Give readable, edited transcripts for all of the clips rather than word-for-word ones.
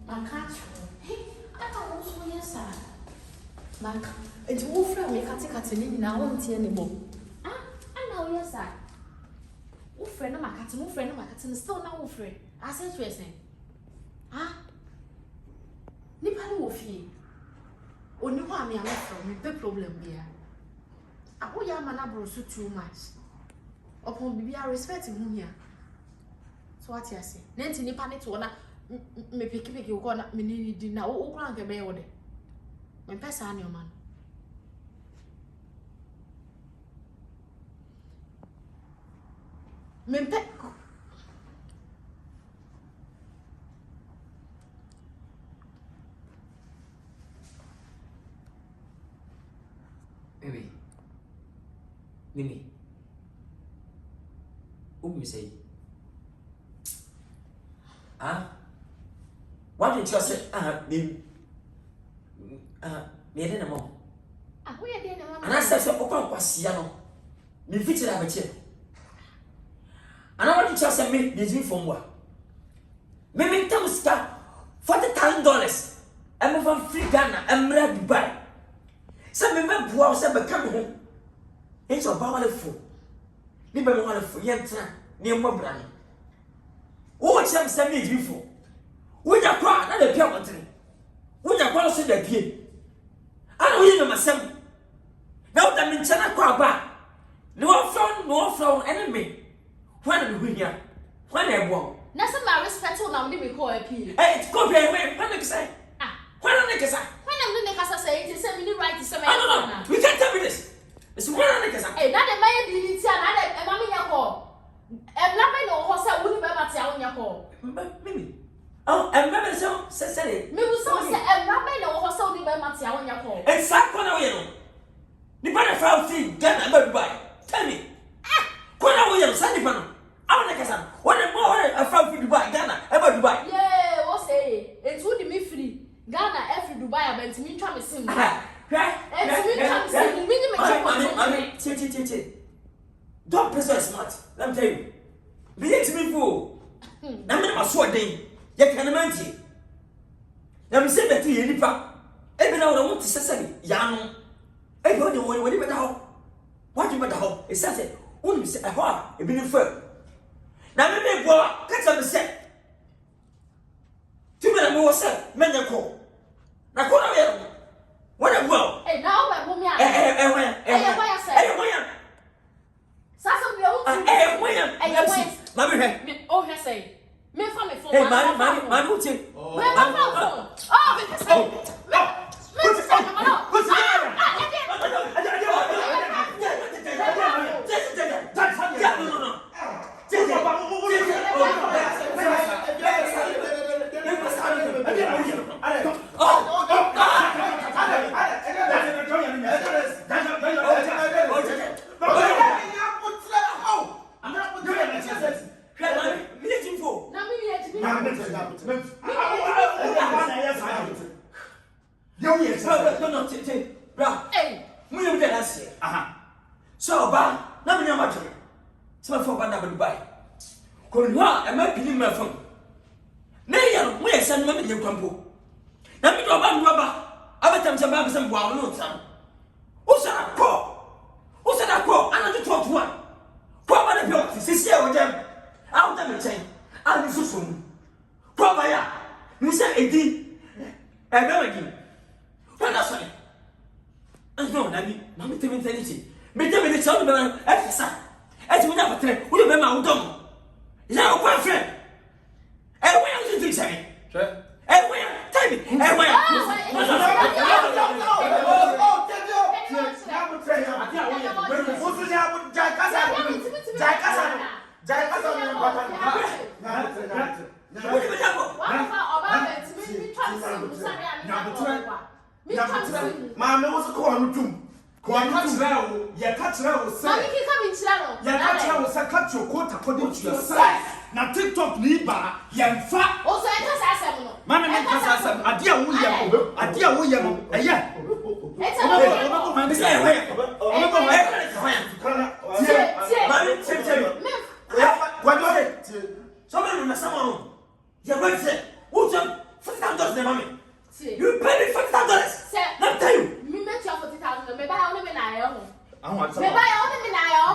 My catch. Hey, I don't know so yes, sir. My it's all from me cutting now won't anymore. Ah, I know yes, sir. Oh, friend of my cat, no friend of my cat, and still no friend. I said, dressing. Ah, Nipani will fee. Only one me, I'm from the problem here. I will yam an abro so too much. Upon be I respect him here. So what you say? Nancy Nipani to one. Me pick you go na me need dinner o kran ke be wo de me pesa ani o man me pe baby Mimi me say what did you say? Me didn't know. Who you didn't know? And I said, so open Quasiano. Me feature have a chair. And I want to just say, me, this is from what? Me tell star $40,000. I'm from free Ghana, I'm ready to buy. Some member who are said, come home. It's a powerful. Never want to forget near my brother. Oh, some send me before. When you cry, not a piano. When you call us in the pier. I don't hear myself. Now that means I cry back. No frown enemy. When we here? When I walk. Nothing my respect will now be called a pier. It's copy away. When I say, when I'm the Nkansah say it is a minute right to say, I don't know. We can't tell me this. It's when I Nkansah. Hey, not a man didn't tell a mammy call. I'm not no horse, I wouldn't better tell your call. Mimi. Oh, and remember so said it. Me was so say I'm not no horse, I wouldn't better tell your call. And sack one away. The brother found free Ghana everybody. Tell me. Kwana William Sandy Pano. I want Nkansah. What a more I found free Dubai, Ghana, ever Dubai. Yeah, what's say? It's would me free. Ghana every Dubai about me try me sing. Don't press us smart. Let me tell you. Be it me fool. Now me my sword day. You can imagine. Now me say that you nipa. Every now I want to say yano. Everybody when you better how. What you better how? It says it. Only say a hoa. It be fair. Now me go catch up the set. Two men was said. Men you call. Now go away. What a well. Hey, now my woman. Oh, yes, say. Me for me phone. Hey, my booty. Where my phone? Oh, because so ba na me nyama tore so for ba na ba Dubai ko ni ha e ma pini ma fam na ya no mo ye san ma me ye kwampo na me do ba abatam se ba be se mboa no san o sa na ko ana to talk one ko ba na bi sisi e wo dem a wo dem chen a ni susum ko ba ya ni se edi e be ma gi ko na so ni no na bi ma me temi tani me tell me the child man efisa eti me na patre wo be ma wo dom ya wo kwa friend e wo ya you think say e wo ya tell me e wo ya Mama was called to you catch now, sir. You catch now, sir. Cut your coat according to your size. Now, TikTok, Liba, Yan Fat. Also, I can say, Mamma, I dear William, I dear William, a yeah. mommy. You pay me $40,000. Let me tell you. Me met you $40,000. Maybe I only mean I own. I want some. Maybe I only mean I own.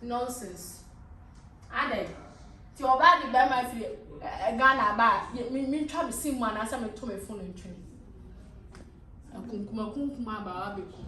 Nonsense. Ade. Ti oba di be ma fi Ghana ba me twa be sim man asa me to me phone ntwe. Akunkuma ba wa be ku.